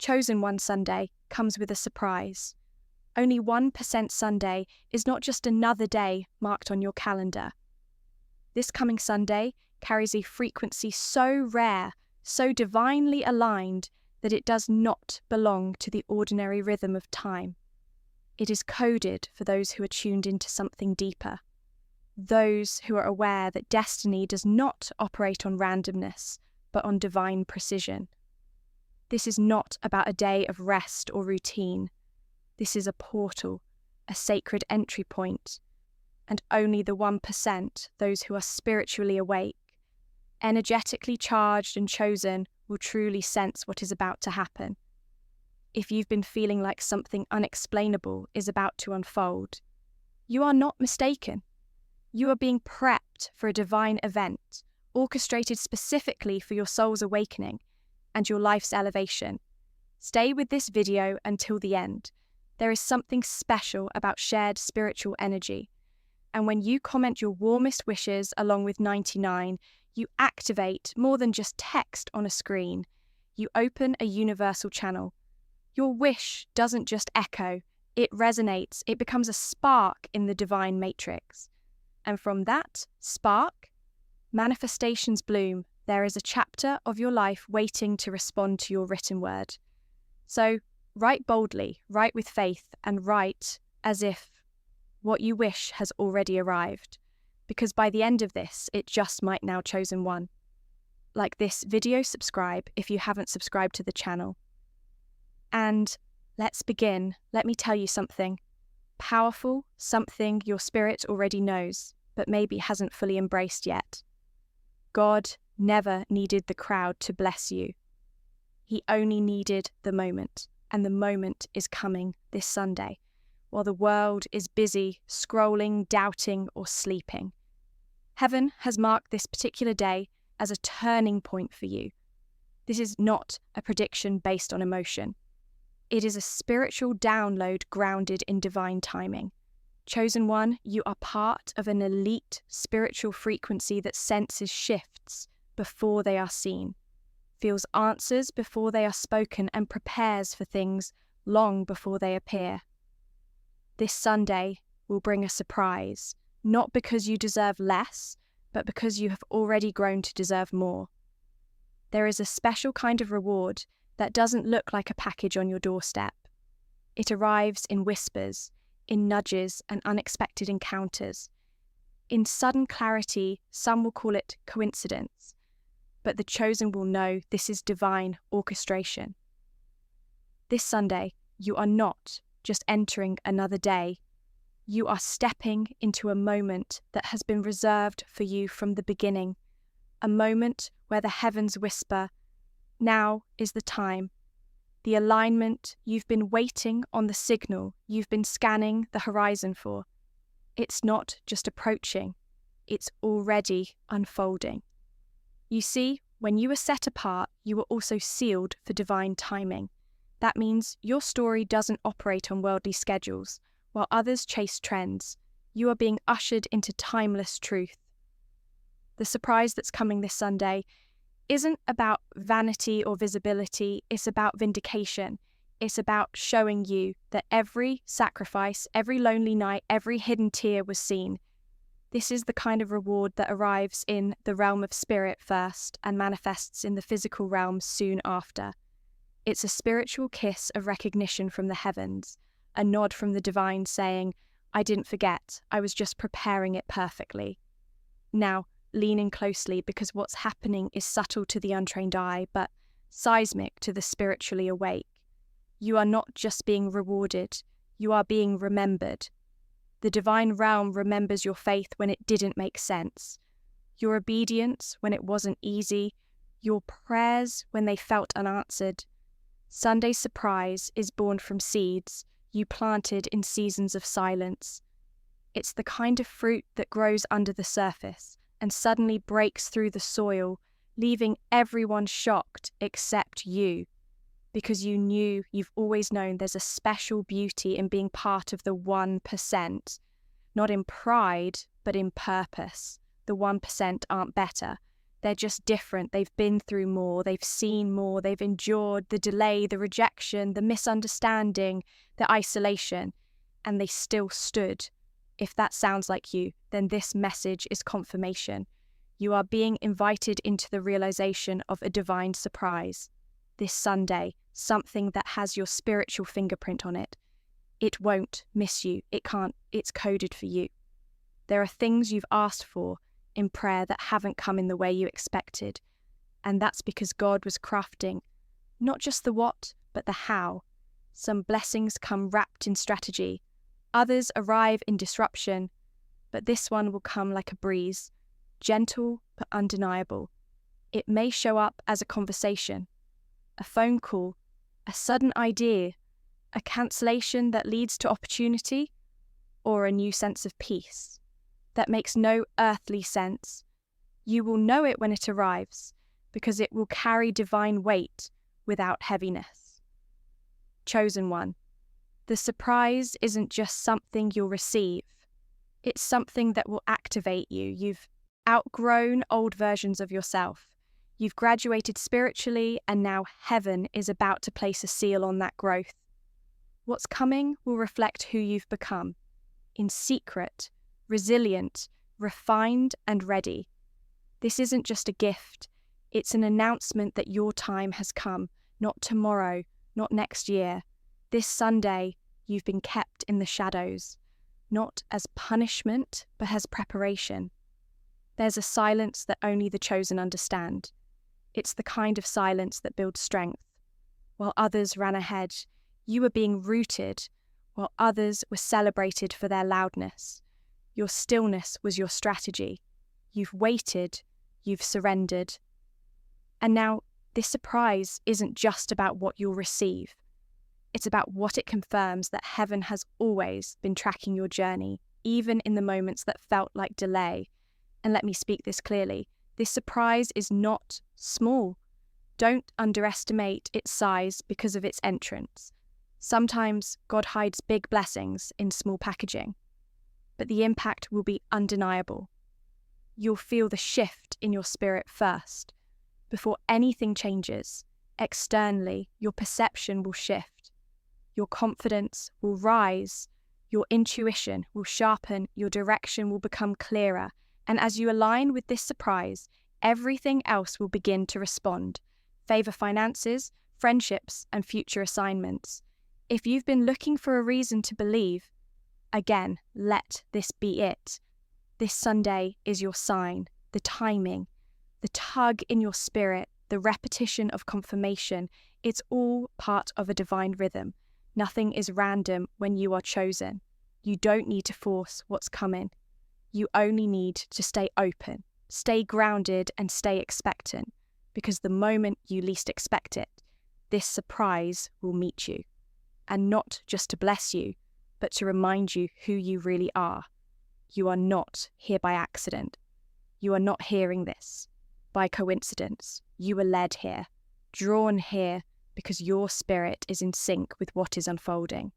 Chosen One Sunday comes with a surprise. Only 1% Sunday is not just another day marked on your calendar. This coming Sunday carries a frequency so rare, so divinely aligned, that it does not belong to the ordinary rhythm of time. It is coded for those who are tuned into something deeper, those who are aware that destiny does not operate on randomness, but on divine precision. This is not about a day of rest or routine. This is a portal, a sacred entry point, and only the 1%, those who are spiritually awake, energetically charged and chosen, will truly sense what is about to happen. If you've been feeling like something unexplainable is about to unfold, you are not mistaken. You are being prepped for a divine event, orchestrated specifically for your soul's awakening and your life's elevation. Stay with this video until the end. There is something special about shared spiritual energy. And when you comment your warmest wishes along with 99, you activate more than just text on a screen. You open a universal channel. Your wish doesn't just echo, it resonates, it becomes a spark in the divine matrix. And from that spark, manifestations bloom. There is a chapter of your life waiting to respond to your written word. So write boldly, write with faith, and write as if what you wish has already arrived. Because by the end of this, it just might now chosen one. Like this video, subscribe if you haven't subscribed to the channel. And let's begin. Let me tell you something powerful, something your spirit already knows, but maybe hasn't fully embraced yet. God never needed the crowd to bless you. He only needed the moment, and the moment is coming this Sunday, while the world is busy scrolling, doubting, or sleeping. Heaven has marked this particular day as a turning point for you. This is not a prediction based on emotion. It is a spiritual download grounded in divine timing. Chosen One, you are part of an elite spiritual frequency that senses shifts before they are seen, feels answers before they are spoken, and prepares for things long before they appear. This Sunday will bring a surprise, not because you deserve less, but because you have already grown to deserve more. There is a special kind of reward that doesn't look like a package on your doorstep. It arrives in whispers, in nudges and unexpected encounters. In sudden clarity, some will call it coincidence, but the chosen will know this is divine orchestration. This Sunday, you are not just entering another day. You are stepping into a moment that has been reserved for you from the beginning, a moment where the heavens whisper, "Now is the time." The alignment you've been waiting on, the signal you've been scanning the horizon for. It's not just approaching, it's already unfolding. You see, when you were set apart, you were also sealed for divine timing. That means your story doesn't operate on worldly schedules, while others chase trends. You are being ushered into timeless truth. The surprise that's coming this Sunday isn't about vanity or visibility, it's about vindication. It's about showing you that every sacrifice, every lonely night, every hidden tear was seen. This is the kind of reward that arrives in the realm of spirit first and manifests in the physical realm soon after. It's a spiritual kiss of recognition from the heavens, a nod from the divine saying, "I didn't forget, I was just preparing it perfectly." Now, lean in closely, because what's happening is subtle to the untrained eye, but seismic to the spiritually awake. You are not just being rewarded, you are being remembered. The divine realm remembers your faith when it didn't make sense, your obedience when it wasn't easy, your prayers when they felt unanswered. Sunday's surprise is born from seeds you planted in seasons of silence. It's the kind of fruit that grows under the surface and suddenly breaks through the soil, leaving everyone shocked except you, because you've always known there's a special beauty in being part of the 1%, not in pride, but in purpose. The 1% aren't better. They're just different. They've been through more, they've seen more, they've endured the delay, the rejection, the misunderstanding, the isolation, and they still stood. If that sounds like you, then this message is confirmation. You are being invited into the realization of a divine surprise. This Sunday, something that has your spiritual fingerprint on it. It won't miss you. It can't. It's coded for you. There are things you've asked for in prayer that haven't come in the way you expected. And that's because God was crafting not just the what, but the how. Some blessings come wrapped in strategy. Others arrive in disruption. But this one will come like a breeze, gentle but undeniable. It may show up as a conversation, a phone call, a sudden idea, a cancellation that leads to opportunity, or a new sense of peace that makes no earthly sense. You will know it when it arrives, because it will carry divine weight without heaviness. Chosen one, the surprise isn't just something you'll receive. It's something that will activate you. You've outgrown old versions of yourself. You've graduated spiritually, and now heaven is about to place a seal on that growth. What's coming will reflect who you've become, in secret, resilient, refined, and ready. This isn't just a gift. It's an announcement that your time has come, not tomorrow, not next year. This Sunday, you've been kept in the shadows, not as punishment, but as preparation. There's a silence that only the chosen understand. It's the kind of silence that builds strength. While others ran ahead, you were being rooted, while others were celebrated for their loudness. Your stillness was your strategy. You've waited, you've surrendered. And now, this surprise isn't just about what you'll receive. It's about what it confirms that heaven has always been tracking your journey, even in the moments that felt like delay. And let me speak this clearly. This surprise is not small. Don't underestimate its size because of its entrance. Sometimes God hides big blessings in small packaging, but the impact will be undeniable. You'll feel the shift in your spirit first. Before anything changes, externally, your perception will shift. Your confidence will rise. Your intuition will sharpen. Your direction will become clearer. And as you align with this surprise, everything else will begin to respond. Favor finances, friendships, and future assignments. If you've been looking for a reason to believe, again, let this be it. This Sunday is your sign, the timing, the tug in your spirit, the repetition of confirmation. It's all part of a divine rhythm. Nothing is random when you are chosen. You don't need to force what's coming. You only need to stay open, stay grounded, and stay expectant, because the moment you least expect it, this surprise will meet you. And not just to bless you, but to remind you who you really are. You are not here by accident. You are not hearing this by coincidence. You were led here, drawn here, because your spirit is in sync with what is unfolding.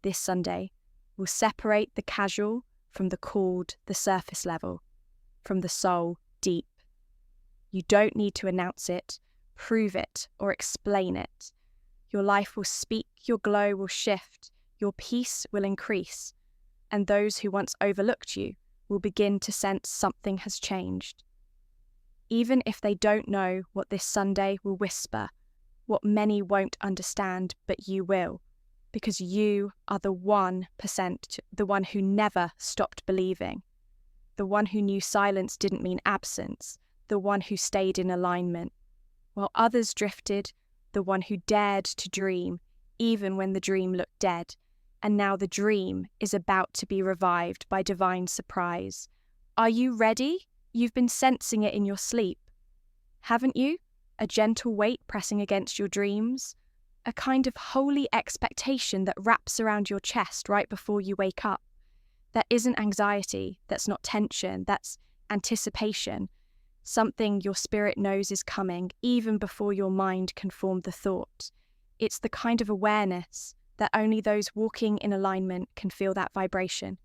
This Sunday will separate the casual from the called, the surface level, from the soul deep. You don't need to announce it, prove it, or explain it. Your life will speak, your glow will shift, your peace will increase, and those who once overlooked you will begin to sense something has changed. Even if they don't know what this Sunday will whisper, what many won't understand, but you will, because you are the 1%, the one who never stopped believing, the one who knew silence didn't mean absence, the one who stayed in alignment. While others drifted, the one who dared to dream, even when the dream looked dead. And now the dream is about to be revived by divine surprise. Are you ready? You've been sensing it in your sleep, haven't you? A gentle weight pressing against your dreams, a kind of holy expectation that wraps around your chest right before you wake up. That isn't anxiety, that's not tension, that's anticipation. Something your spirit knows is coming, even before your mind can form the thought. It's the kind of awareness that only those walking in alignment can feel that vibration.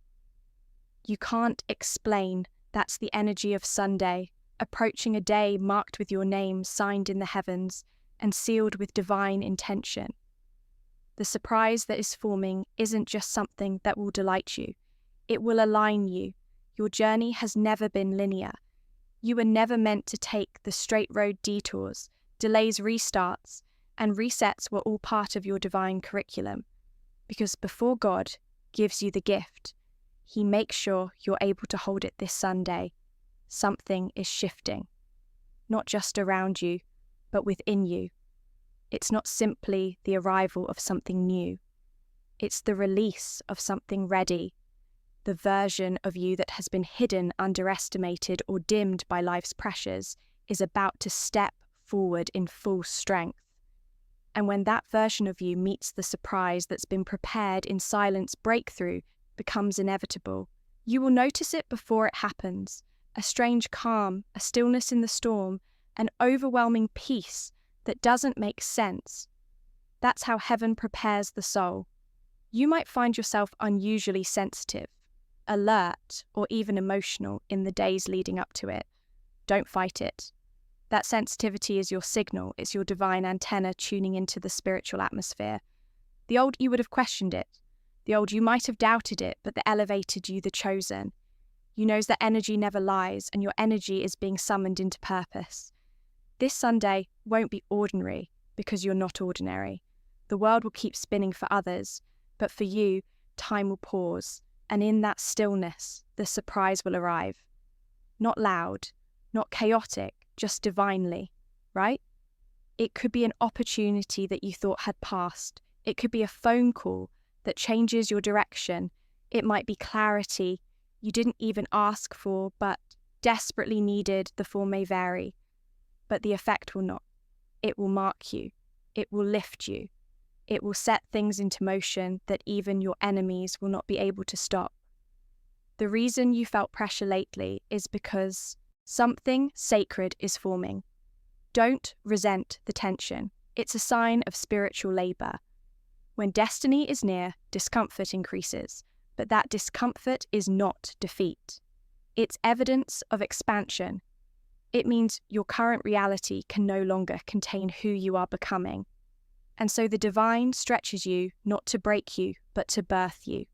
You can't explain, that's the energy of Sunday, approaching a day marked with your name signed in the heavens and sealed with divine intention. The surprise that is forming isn't just something that will delight you. It will align you. Your journey has never been linear. You were never meant to take the straight road detours. Delays, restarts, and resets were all part of your divine curriculum. Because before God gives you the gift, He makes sure you're able to hold it this Sunday. Something is shifting. Not just around you, but within you. It's not simply the arrival of something new. It's the release of something ready. The version of you that has been hidden, underestimated, or dimmed by life's pressures is about to step forward in full strength. And when that version of you meets the surprise that's been prepared in silence, breakthrough becomes inevitable. You will notice it before it happens. A strange calm, a stillness in the storm, an overwhelming peace that doesn't make sense. That's how heaven prepares the soul. You might find yourself unusually sensitive, alert, or even emotional in the days leading up to it. Don't fight it. That sensitivity is your signal. It's your divine antenna tuning into the spiritual atmosphere. The old you would have questioned it. The old you might have doubted it, but the elevated you, the chosen. You knows that energy never lies, and your energy is being summoned into purpose. This Sunday won't be ordinary, because you're not ordinary. The world will keep spinning for others, but for you, time will pause, and in that stillness, the surprise will arrive. Not loud, not chaotic, just divinely, right? It could be an opportunity that you thought had passed. It could be a phone call that changes your direction. It might be clarity you didn't even ask for, but desperately needed. The form may vary, but the effect will not. It will mark you. It will lift you. It will set things into motion that even your enemies will not be able to stop. The reason you felt pressure lately is because something sacred is forming. Don't resent the tension. It's a sign of spiritual labor. When destiny is near, discomfort increases, but that discomfort is not defeat. It's evidence of expansion. It means your current reality can no longer contain who you are becoming. And so the divine stretches you not to break you, but to birth you.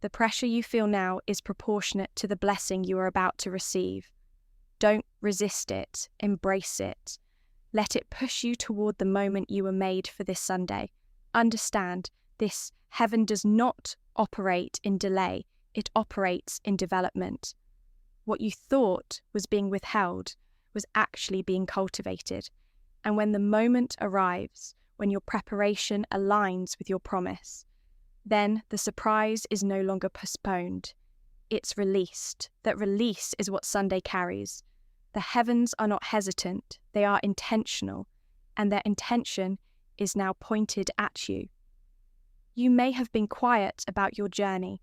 The pressure you feel now is proportionate to the blessing you are about to receive. Don't resist it, embrace it. Let it push you toward the moment you were made for this Sunday. Understand, this heaven does not operate in delay, it operates in development. What you thought was being withheld was actually being cultivated. And when the moment arrives, when your preparation aligns with your promise, then the surprise is no longer postponed. It's released. That release is what Sunday carries. The heavens are not hesitant, they are intentional, and their intention is now pointed at you. You may have been quiet about your journey.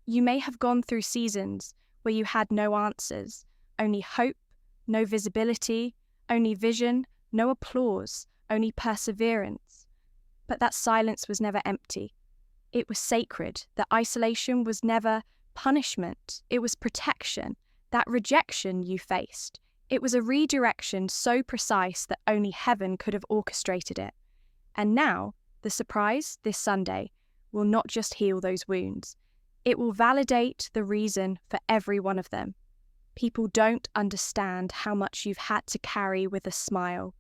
You may have gone through seasons where you had no answers, only hope, no visibility, only vision, no applause, only perseverance. But that silence was never empty. It was sacred. That isolation was never punishment. It was protection. That rejection you faced, it was a redirection so precise that only heaven could have orchestrated it. And now, the surprise this Sunday will not just heal those wounds. It will validate the reason for every one of them. People don't understand how much you've had to carry with a smile,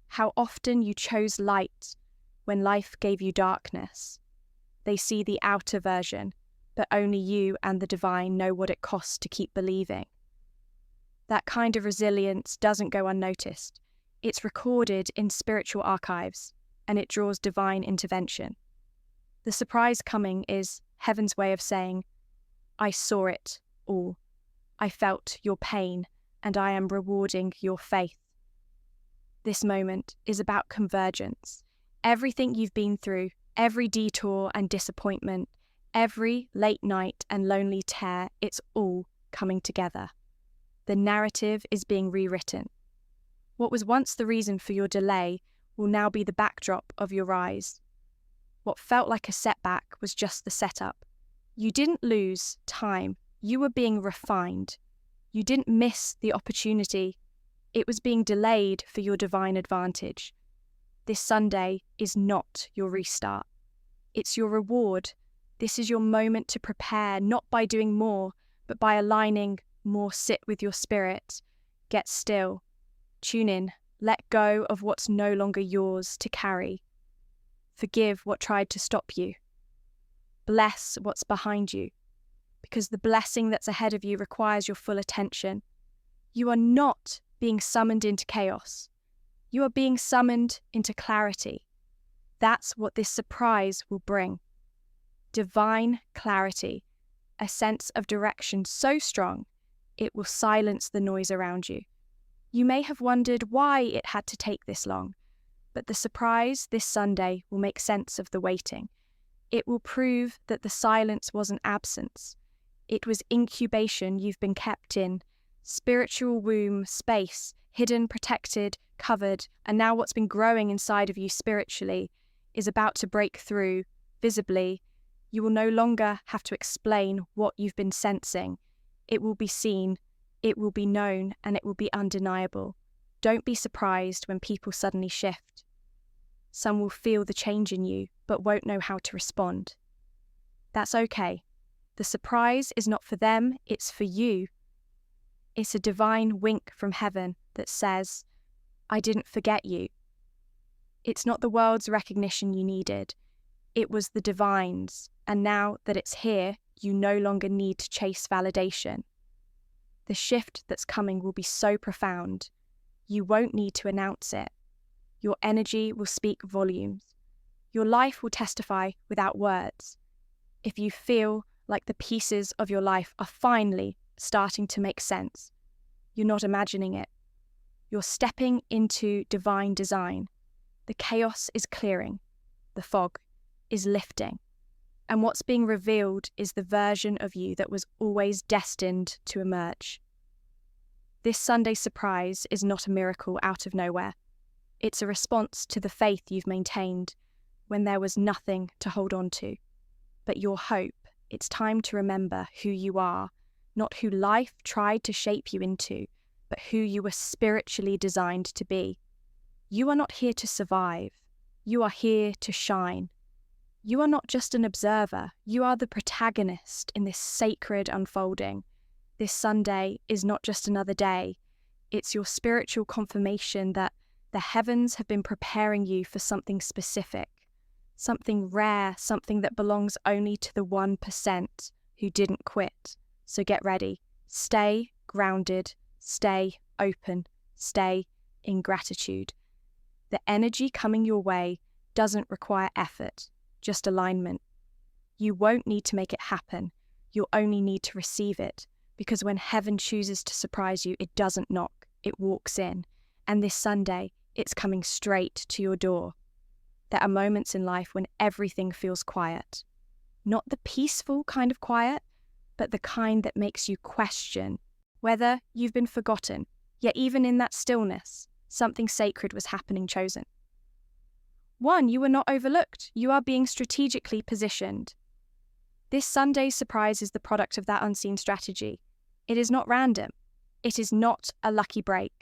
how often you chose light when life gave you darkness. They see the outer version, but only you and the divine know what it costs to keep believing. That kind of resilience doesn't go unnoticed. It's recorded in spiritual archives, and it draws divine intervention. The surprise coming is heaven's way of saying, I saw it all. I felt your pain, and I am rewarding your faith. This moment is about convergence. Everything you've been through, every detour and disappointment, every late night and lonely tear, it's all coming together. The narrative is being rewritten. What was once the reason for your delay will now be the backdrop of your rise. What felt like a setback was just the setup. You didn't lose time. You were being refined. You didn't miss the opportunity. It was being delayed for your divine advantage. This Sunday is not your restart. It's your reward. This is your moment to prepare, not by doing more, but by aligning more. Sit with your spirit. Get still. Tune in. Let go of what's no longer yours to carry. Forgive what tried to stop you. Bless what's behind you, because the blessing that's ahead of you requires your full attention. You are not being summoned into chaos. You are being summoned into clarity. That's what this surprise will bring. Divine clarity, a sense of direction so strong, it will silence the noise around you. You may have wondered why it had to take this long, but the surprise this Sunday will make sense of the waiting. It will prove that the silence wasn't absence. It was incubation you've been kept in, spiritual womb, space, hidden, protected, covered, and now what's been growing inside of you spiritually is about to break through, visibly. You will no longer have to explain what you've been sensing. It will be seen, it will be known, and it will be undeniable. Don't be surprised when people suddenly shift. Some will feel the change in you, but won't know how to respond. That's okay. The surprise is not for them, it's for you. It's a divine wink from heaven that says, I didn't forget you. It's not the world's recognition you needed. It was the divine's, and now that it's here, you no longer need to chase validation. The shift that's coming will be so profound, you won't need to announce it. Your energy will speak volumes. Your life will testify without words. If you feel like the pieces of your life are finally starting to make sense, you're not imagining it. You're stepping into divine design. The chaos is clearing. The fog is lifting. And what's being revealed is the version of you that was always destined to emerge. This Sunday surprise is not a miracle out of nowhere. It's a response to the faith you've maintained when there was nothing to hold on to. But your hope, it's time to remember who you are, not who life tried to shape you into, but who you were spiritually designed to be. You are not here to survive. You are here to shine. You are not just an observer. You are the protagonist in this sacred unfolding. This Sunday is not just another day. It's your spiritual confirmation that the heavens have been preparing you for something specific, something rare, something that belongs only to the 1% who didn't quit. So get ready. Stay grounded. Stay open. Stay in gratitude. The energy coming your way doesn't require effort, just alignment. You won't need to make it happen. You'll only need to receive it, because when heaven chooses to surprise you, it doesn't knock, it walks in. And this Sunday, it's coming straight to your door. There are moments in life when everything feels quiet. Not the peaceful kind of quiet, but the kind that makes you question whether you've been forgotten, yet even in that stillness, something sacred was happening chosen. One, you were not overlooked. You are being strategically positioned. This Sunday's surprise is the product of that unseen strategy. It is not random. It is not a lucky break.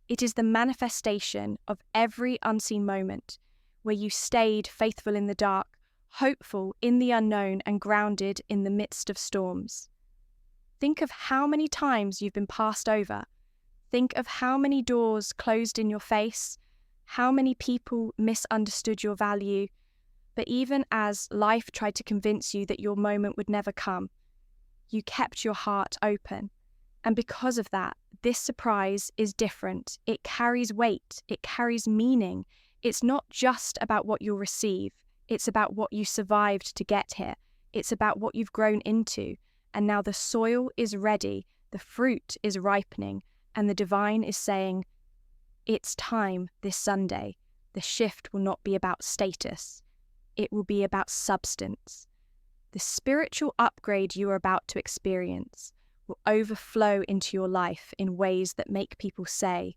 It is the manifestation of every unseen moment where you stayed faithful in the dark, hopeful in the unknown, and grounded in the midst of storms. Think of how many times you've been passed over. Think of how many doors closed in your face, how many people misunderstood your value. But even as life tried to convince you that your moment would never come, you kept your heart open. And because of that, this surprise is different. It carries weight. It carries meaning. It's not just about what you'll receive. It's about what you survived to get here. It's about what you've grown into. And now the soil is ready. The fruit is ripening. And the divine is saying, it's time this Sunday. The shift will not be about status. It will be about substance. The spiritual upgrade you are about to experience will overflow into your life in ways that make people say,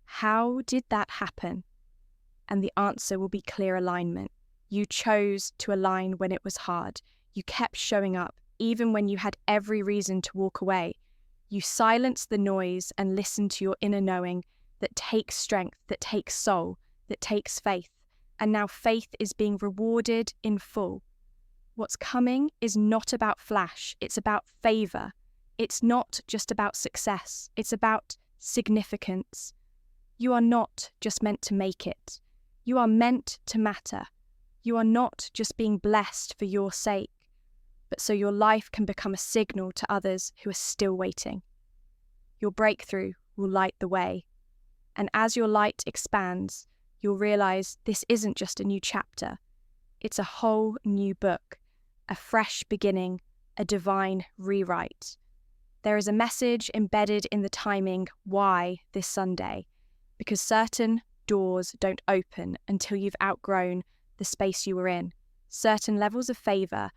how did that happen? And the answer will be clear alignment. You chose to align when it was hard. You kept showing up, even when you had every reason to walk away. You silence the noise and listen to your inner knowing that takes strength, that takes soul, that takes faith. And now faith is being rewarded in full. What's coming is not about flash, it's about favor. It's not just about success, it's about significance. You are not just meant to make it. You are meant to matter. You are not just being blessed for your sake, but so your life can become a signal to others who are still waiting. Your breakthrough will light the way. And as your light expands, you'll realize this isn't just a new chapter. It's a whole new book, a fresh beginning, a divine rewrite. There is a message embedded in the timing why this Sunday, because certain doors don't open until you've outgrown the space you were in. Certain levels of favor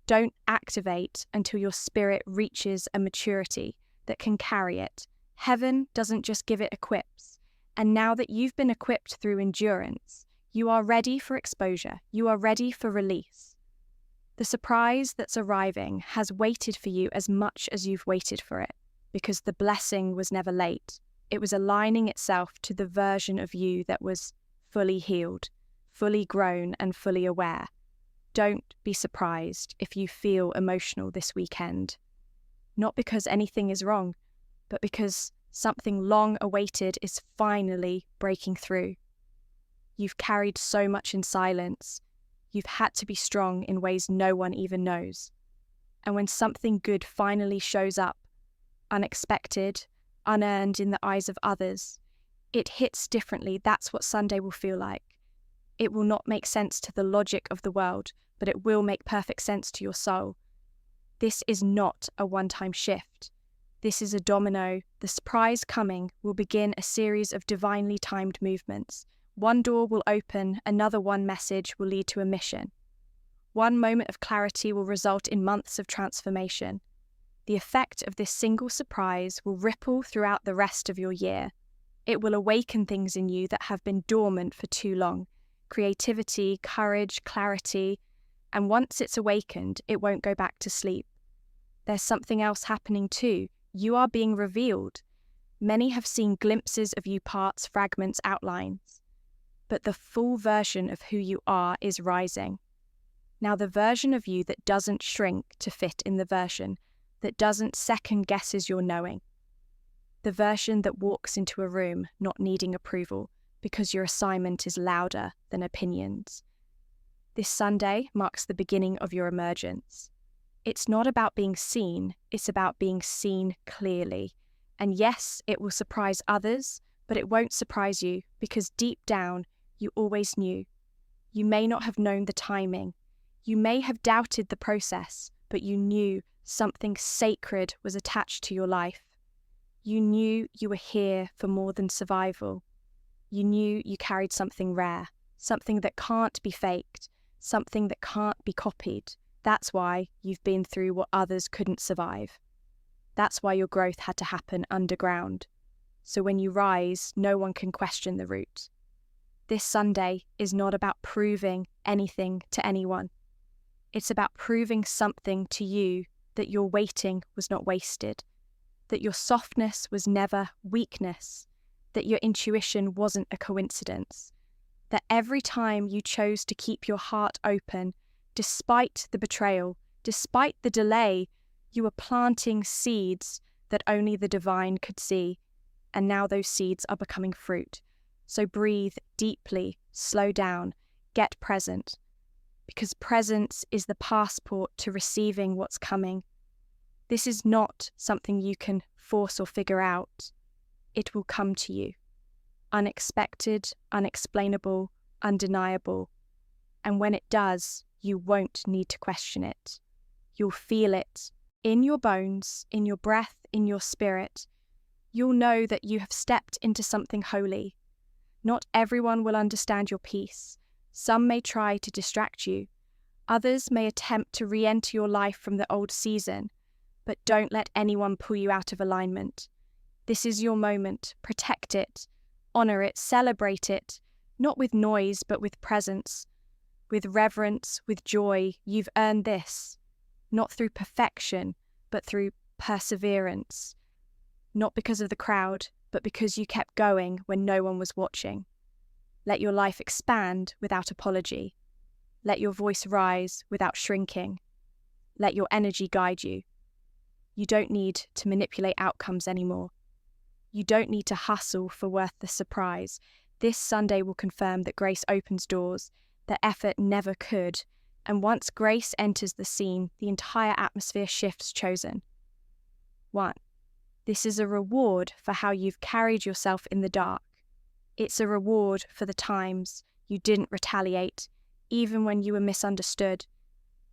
don't activate until your spirit reaches a maturity that can carry it. Heaven doesn't just give it equips. And now that you've been equipped through endurance, you are ready for exposure. You are ready for release. The surprise that's arriving has waited for you as much as you've waited for it, because the blessing was never late. It was aligning itself to the version of you that was fully healed, fully grown, and fully aware. Don't be surprised if you feel emotional this weekend. Not because anything is wrong, but because something long awaited is finally breaking through. You've carried so much in silence. You've had to be strong in ways no one even knows. And when something good finally shows up, unexpected, unearned in the eyes of others, it hits differently. That's what Sunday will feel like. It will not make sense to the logic of the world, but it will make perfect sense to your soul. This is not a one-time shift. This is a domino. The surprise coming will begin a series of divinely timed movements. One door will open, another one message will lead to a mission. One moment of clarity will result in months of transformation. The effect of this single surprise will ripple throughout the rest of your year. It will awaken things in you that have been dormant for too long. Creativity, courage, clarity, and once it's awakened, it won't go back to sleep. There's something else happening too. You are being revealed. Many have seen glimpses of you, parts, fragments, outlines. But the full version of who you are is rising. Now, the version of you that doesn't shrink to fit in the version, that doesn't second guesses your knowing. The version that walks into a room not needing approval because your assignment is louder than opinions. This Sunday marks the beginning of your emergence. It's not about being seen, it's about being seen clearly. And yes, it will surprise others, but it won't surprise you because deep down, you always knew. You may not have known the timing. You may have doubted the process, but you knew something sacred was attached to your life. You knew you were here for more than survival. You knew you carried something rare, something that can't be faked, something that can't be copied. That's why you've been through what others couldn't survive. That's why your growth had to happen underground. So when you rise, no one can question the route. This Sunday is not about proving anything to anyone. It's about proving something to you, that your waiting was not wasted, that your softness was never weakness, that your intuition wasn't a coincidence, that every time you chose to keep your heart open, despite the betrayal, despite the delay, you were planting seeds that only the divine could see, and now those seeds are becoming fruit. So breathe deeply, slow down, get present, because presence is the passport to receiving what's coming. This is not something you can force or figure out. It will come to you. Unexpected, unexplainable, undeniable. And when it does, you won't need to question it. You'll feel it in your bones, in your breath, in your spirit. You'll know that you have stepped into something holy. Not everyone will understand your peace. Some may try to distract you. Others may attempt to re-enter your life from the old season, but don't let anyone pull you out of alignment. This is your moment. Protect it, honor it, celebrate it, not with noise, but with presence, with reverence, with joy. You've earned this, not through perfection, but through perseverance. not because of the crowd, but because you kept going when no one was watching. Let your life expand without apology. Let your voice rise without shrinking. Let your energy guide you. You don't need to manipulate outcomes anymore. You don't need to hustle for worth the surprise. This Sunday will confirm that grace opens doors that effort never could, and once grace enters the scene, the entire atmosphere shifts. Chosen. 1. This is a reward for how you've carried yourself in the dark. It's a reward for the times you didn't retaliate, even when you were misunderstood.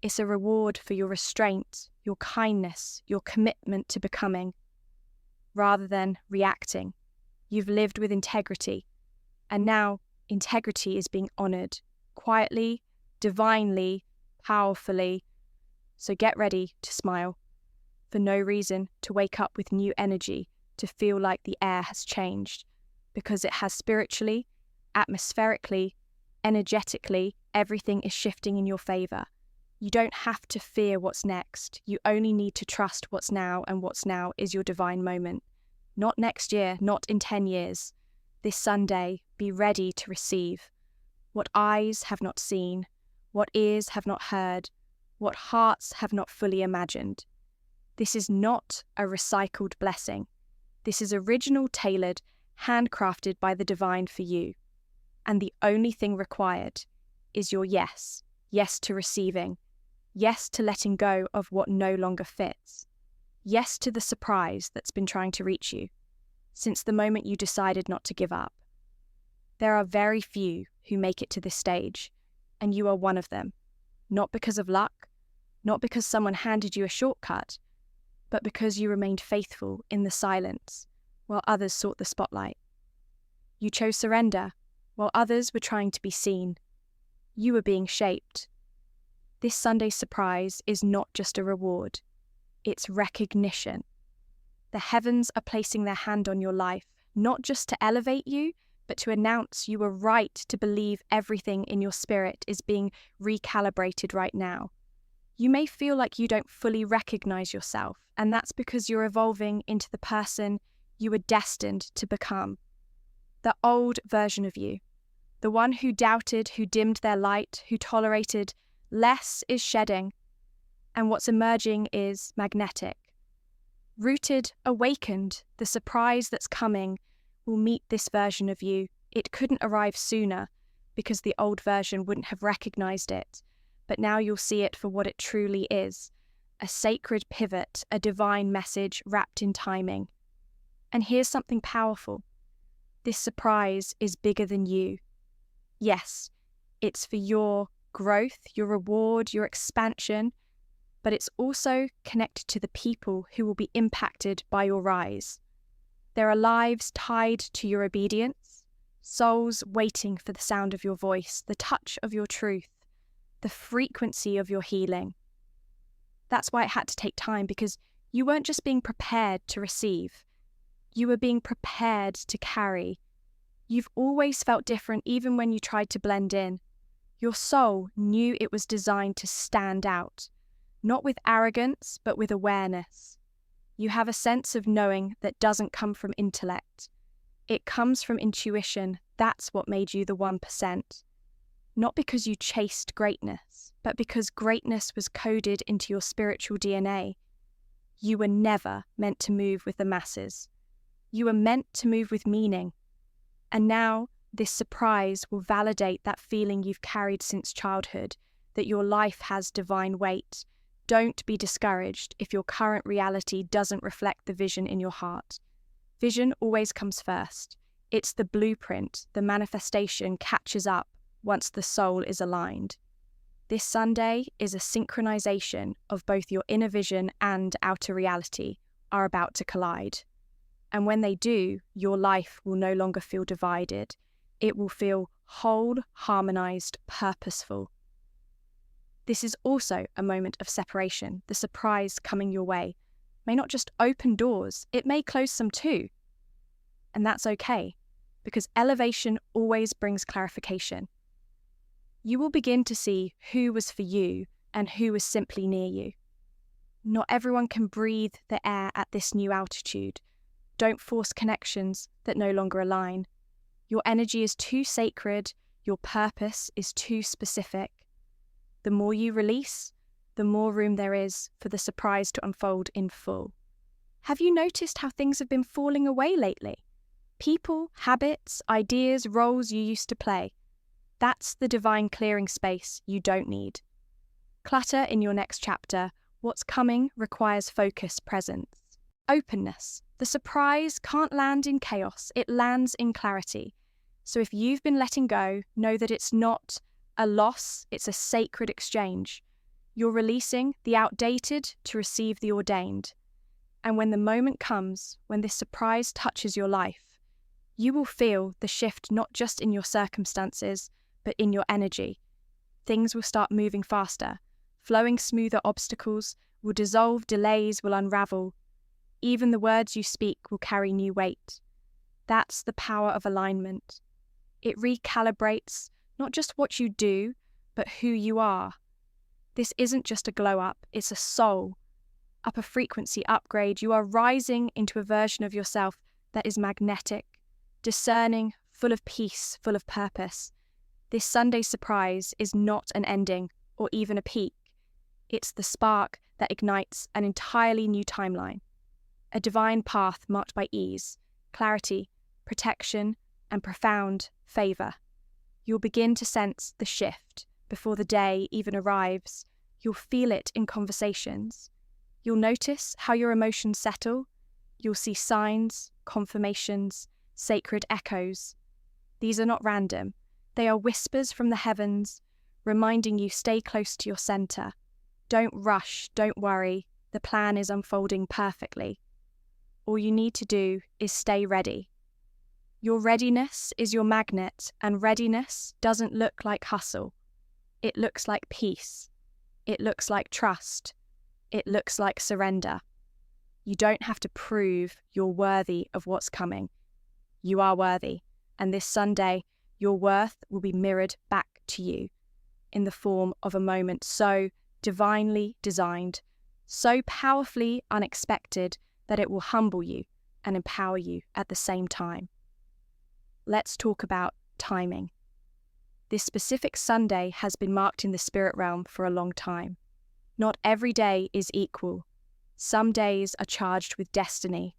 It's a reward for your restraint, your kindness, your commitment to becoming, rather than reacting. You've lived with integrity, and now integrity is being honored, quietly, divinely, powerfully. So get ready to smile, for no reason, to wake up with new energy, to feel like the air has changed, because it has spiritually, atmospherically, energetically. Everything is shifting in your favor. You don't have to fear what's next. You only need to trust what's now, and what's now is your divine moment. Not next year, not in 10 years. This Sunday, be ready to receive what eyes have not seen, what ears have not heard, what hearts have not fully imagined. This is not a recycled blessing. This is original, tailored, handcrafted by the divine for you. And the only thing required is your yes. Yes to receiving. Yes to letting go of what no longer fits. Yes to the surprise that's been trying to reach you since the moment you decided not to give up. There are very few who make it to this stage, and you are one of them. Not because of luck, not because someone handed you a shortcut, but because you remained faithful in the silence while others sought the spotlight. You chose surrender while others were trying to be seen. You were being shaped. This Sunday's surprise is not just a reward, it's recognition. The heavens are placing their hand on your life, not just to elevate you, but to announce you were right to believe everything in your spirit is being recalibrated right now. You may feel like you don't fully recognize yourself, and that's because you're evolving into the person you were destined to become. The old version of you, the one who doubted, who dimmed their light, who tolerated less, is shedding, and what's emerging is magnetic. Rooted, awakened, the surprise that's coming will meet this version of you. It couldn't arrive sooner because the old version wouldn't have recognized it, but now you'll see it for what it truly is, a sacred pivot, a divine message wrapped in timing. And here's something powerful. This surprise is bigger than you. Yes, it's for your growth, your reward, your expansion, but it's also connected to the people who will be impacted by your rise. There are lives tied to your obedience, souls waiting for the sound of your voice, the touch of your truth, the frequency of your healing. That's why it had to take time, because you weren't just being prepared to receive, you were being prepared to carry. You've always felt different even when you tried to blend in. Your soul knew it was designed to stand out, not with arrogance, but with awareness. You have a sense of knowing that doesn't come from intellect. It comes from intuition. That's what made you the 1%. Not because you chased greatness, but because greatness was coded into your spiritual DNA. You were never meant to move with the masses. You were meant to move with meaning. And now, this surprise will validate that feeling you've carried since childhood, that your life has divine weight. Don't be discouraged if your current reality doesn't reflect the vision in your heart. Vision always comes first. It's the blueprint. The manifestation catches up once the soul is aligned. This Sunday is a synchronization of both your inner vision and outer reality are about to collide. And when they do, your life will no longer feel divided. It will feel whole, harmonized, purposeful. This is also a moment of separation. The surprise coming your way may not just open doors, it may close some too. And that's okay, because elevation always brings clarification. You will begin to see who was for you and who was simply near you. Not everyone can breathe the air at this new altitude. Don't force connections that no longer align. Your energy is too sacred, your purpose is too specific. The more you release, the more room there is for the surprise to unfold in full. Have you noticed how things have been falling away lately? People, habits, ideas, roles you used to play. That's the divine clearing space you don't need. Clutter in your next chapter. What's coming requires focus, presence, openness. The surprise can't land in chaos, it lands in clarity. So if you've been letting go, know that it's not a loss, it's a sacred exchange. You're releasing the outdated to receive the ordained. And when the moment comes, when this surprise touches your life, you will feel the shift not just in your circumstances, but in your energy. Things will start moving faster, flowing smoother, obstacles will dissolve, delays will unravel. Even the words you speak will carry new weight. That's the power of alignment. It recalibrates not just what you do, but who you are. This isn't just a glow up, it's a soul. Upper frequency upgrade. You are rising into a version of yourself that is magnetic, discerning, full of peace, full of purpose. This Sunday surprise is not an ending or even a peak. It's the spark that ignites an entirely new timeline. A divine path marked by ease, clarity, protection, and profound favor. You'll begin to sense the shift before the day even arrives. You'll feel it in conversations. You'll notice how your emotions settle. You'll see signs, confirmations, sacred echoes. These are not random. They are whispers from the heavens, reminding you stay close to your center. Don't rush, don't worry. The plan is unfolding perfectly. All you need to do is stay ready. Your readiness is your magnet, and readiness doesn't look like hustle. It looks like peace. It looks like trust. It looks like surrender. You don't have to prove you're worthy of what's coming. You are worthy, and this Sunday, your worth will be mirrored back to you in the form of a moment so divinely designed, so powerfully unexpected that it will humble you and empower you at the same time. Let's talk about timing. This specific Sunday has been marked in the spirit realm for a long time. Not every day is equal. Some days are charged with destiny.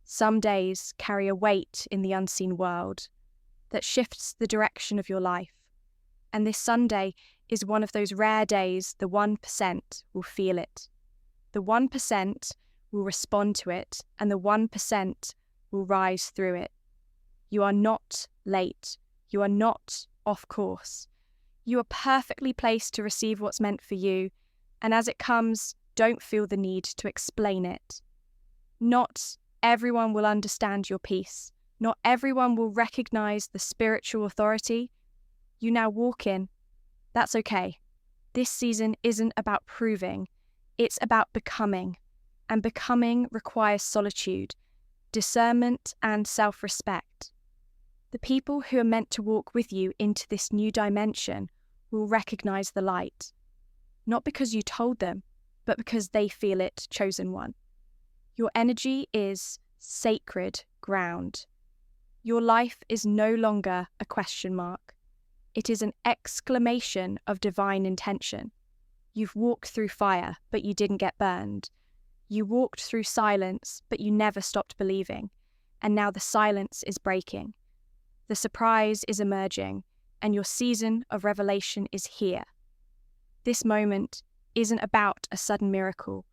Some days carry a weight in the unseen world that shifts the direction of your life. And this Sunday is one of those rare days the 1% will feel it. The 1% will respond to it, and the 1% will rise through it. You are not late. You are not off course. You are perfectly placed to receive what's meant for you, and as it comes, don't feel the need to explain it. Not everyone will understand your peace. Not everyone will recognize the spiritual authority you now walk in. That's okay. This season isn't about proving, it's about becoming. And becoming requires solitude, discernment, and self-respect. The people who are meant to walk with you into this new dimension will recognize the light. Not because you told them, but because they feel it, chosen one. Your energy is sacred ground. Your life is no longer a question mark. It is an exclamation of divine intention. You've walked through fire, but you didn't get burned. You walked through silence, but you never stopped believing. And now the silence is breaking. The surprise is emerging, and your season of revelation is here. This moment isn't about a sudden miracle.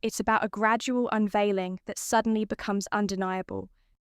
It's about a gradual unveiling that suddenly becomes undeniable.